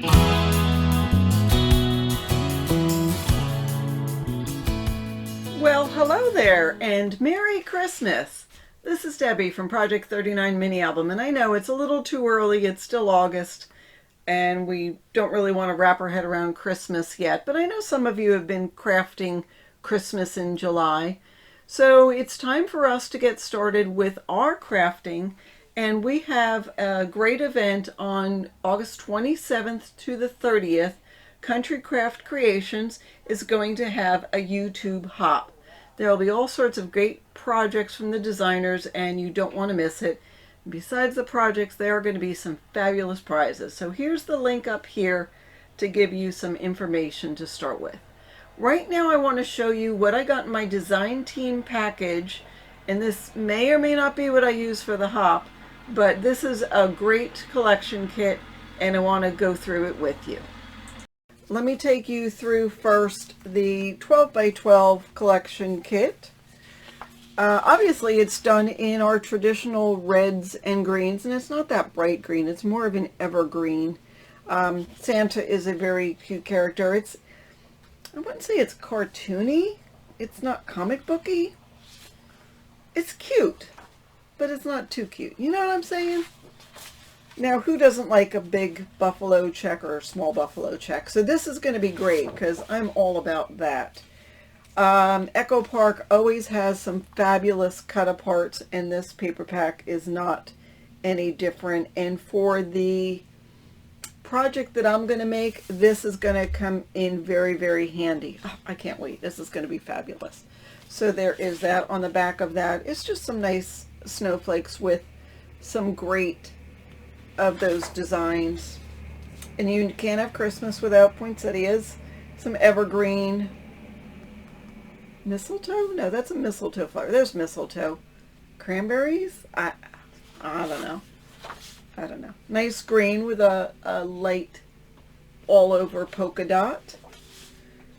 Well, hello there, and Merry Christmas! This is Debbie from Project 39 Mini Album, and I know it's a little too early, it's still August, and we don't really want to wrap our head around Christmas yet, but I know some of you have been crafting Christmas in July. So it's time for us to get started with our crafting, and we have a great event on August 27th to the 30th. Country Craft Creations is going to have a YouTube hop. There will be all sorts of great projects from the designers, and you don't want to miss it. Besides the projects, there are going to be some fabulous prizes. So here's the link up here to give you some information to start with. Right now I want to show you what I got in my design team package, and this may or may not be what I use for the hop, but this is a great collection kit and I want to go through it with you. Let me take you through first the 12 by 12 collection kit. Obviously it's done in our traditional reds and greens, and it's not that bright green, it's more of an evergreen. Santa is a very cute character. I wouldn't say it's cartoony. It's not comic booky. It's cute, but it's not too cute. You know what I'm saying? Now, who doesn't like a big buffalo check or a small buffalo check? So this is going to be great because I'm all about that. Echo Park always has some fabulous cut-aparts, and this paper pack is not any different. And for the project that I'm going to make, this is going to come in very, very handy. Oh, I can't wait. This is going to be fabulous. So there is that. On the back of that, it's just some nice snowflakes with some great of those designs. And you can't have Christmas without poinsettias. Some evergreen. Mistletoe? No, that's a mistletoe flower. There's mistletoe. Cranberries? I don't know. I don't know. Nice green with a light all over polka dot.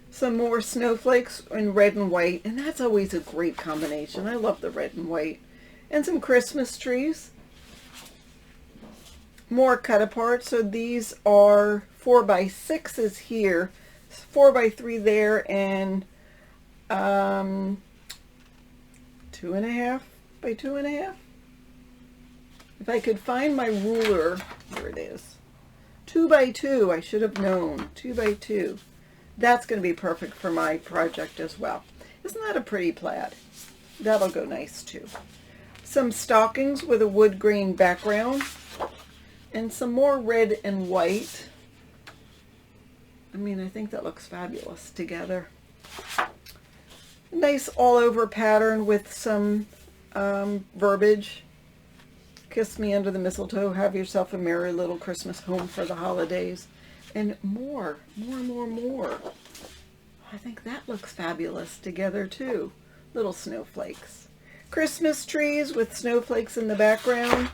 Some more snowflakes in red and white, and that's always a great combination. I love the red and white. And some Christmas trees. More cut apart. So these are 4x6s here, 4x3 there, and 2.5 by 2.5. If I could find my ruler, here it is. 2x2, I should have known. 2x2. That's going to be perfect for my project as well. Isn't that a pretty plaid? That'll go nice too. Some stockings with a wood grain background. And some more red and white. I mean, I think that looks fabulous together. Nice all over pattern with some verbiage. Kiss me under the mistletoe, have yourself a merry little Christmas home for the holidays. And more. I think that looks fabulous together too. Little snowflakes. Christmas trees with snowflakes in the background.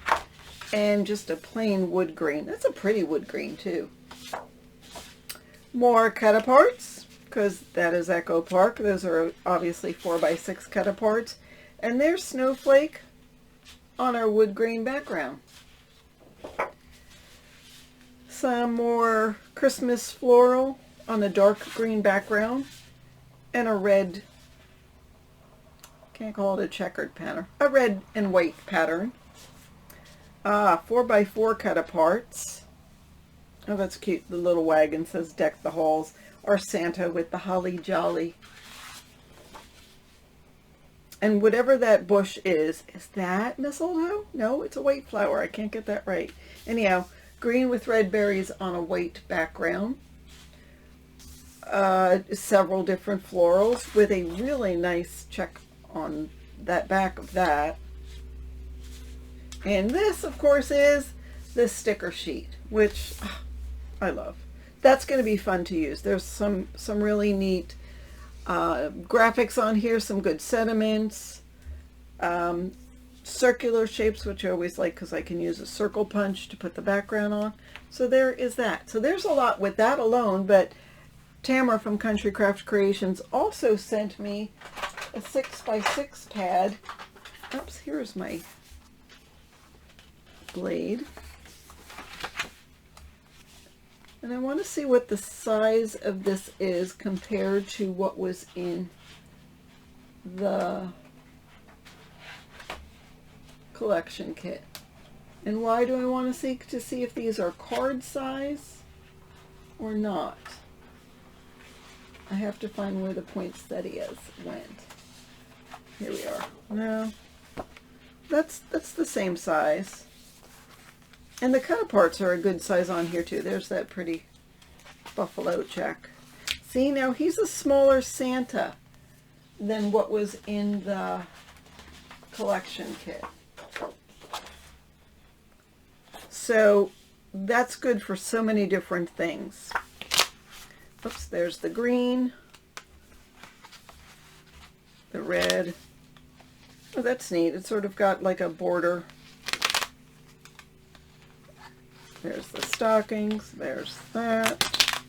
And just a plain wood grain. That's a pretty wood grain too. More cut aparts, because that is Echo Park. Those are obviously 4x6 cut aparts. And there's snowflake on our wood grain background. Some more Christmas floral on a dark green background, and a red, can't call it a checkered pattern, a red and white pattern. 4x4 cut aparts. Oh, that's cute. The little wagon says deck the halls. Or Santa with the holly jolly. And whatever that bush is that mistletoe? No, it's a white flower. I can't get that right. Anyhow, green with red berries on a white background. Several different florals with a really nice check on that back of that. And this, of course, is the sticker sheet, which I love. That's going to be fun to use. There's some really neat graphics on here, some good sentiments, circular shapes, which I always like because I can use a circle punch to put the background on. So there is that. So there's a lot with that alone, but Tamara from Country Craft Creations also sent me a 6x6 pad. Oops, here's my blade. And I want to see what the size of this is compared to what was in the collection kit. And why do I want to see if these are card size or not? I have to find where the poinsettias went. Here we are. No, that's the same size. And the cut aparts are a good size on here too. There's that pretty buffalo check. See, now he's a smaller Santa than what was in the collection kit. So that's good for so many different things. Oops, there's the green, the red. Oh, that's neat. It's sort of got like a border. There's the stockings. There's that.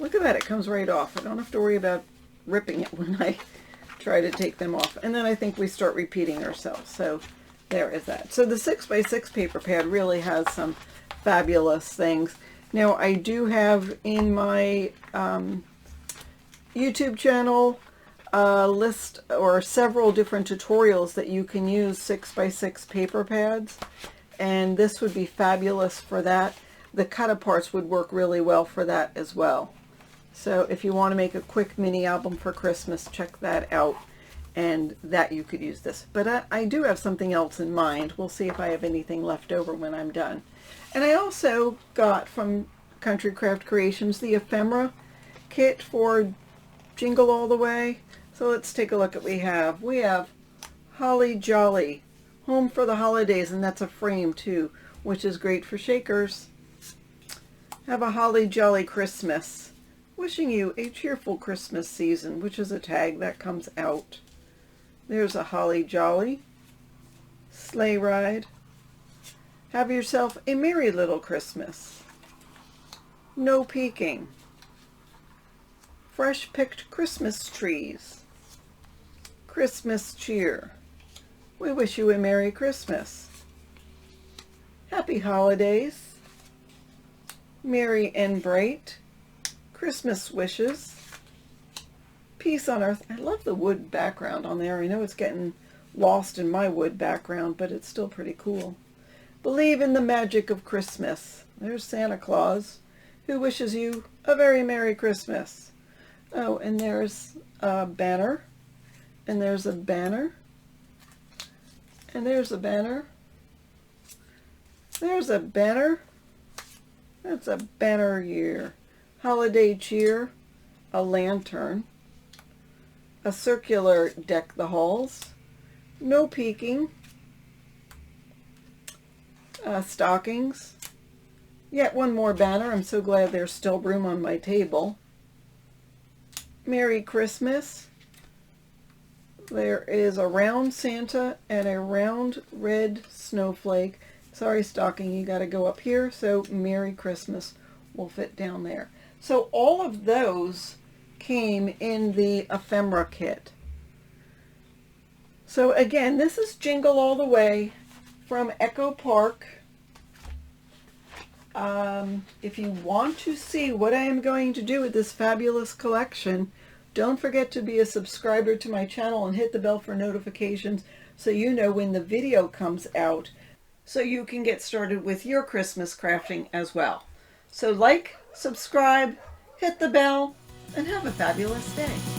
Look at that. It comes right off. I don't have to worry about ripping it when I try to take them off. And then I think we start repeating ourselves. So there is that. So the 6x6 paper pad really has some fabulous things. Now I do have in my YouTube channel a list or several different tutorials that you can use 6x6 paper pads, and this would be fabulous for that. The cut aparts would work really well for that as well. So if you want to make a quick mini album for Christmas, check that out, and that you could use this. But I do have something else in mind. We'll see if I have anything left over when I'm done. And I also got from Country Craft Creations the ephemera kit for Jingle All the Way. So let's take a look at what we have. We have Holly Jolly, Home for the Holidays, and that's a frame too, which is great for shakers. Have a Holly Jolly Christmas, wishing you a cheerful Christmas season, which is a tag that comes out. There's a Holly Jolly Sleigh Ride. Have yourself a merry little Christmas. No peeking. Fresh picked Christmas trees. Christmas cheer. We wish you a Merry Christmas. Happy holidays. Merry and bright. Christmas wishes. Peace on earth. I love the wood background on there. I know it's getting lost in my wood background, but it's still pretty cool. Believe in the magic of Christmas. There's Santa Claus, who wishes you a very Merry Christmas. Oh, and there's a banner, and there's a banner, and there's a banner. There's a banner. That's a banner year. Holiday cheer, a lantern, a circular deck the halls, no peeking, stockings, yet one more banner. I'm so glad there's still room on my table. Merry Christmas. There is a round Santa and a round red snowflake. Sorry, stocking, you got to go up here. So Merry Christmas will fit down there. So all of those came in the ephemera kit. So again, this is Jingle All the Way from Echo Park. If you want to see what I am going to do with this fabulous collection, don't forget to be a subscriber to my channel and hit the bell for notifications so you know when the video comes out, so you can get started with your Christmas crafting as well. So like, subscribe, hit the bell, and have a fabulous day.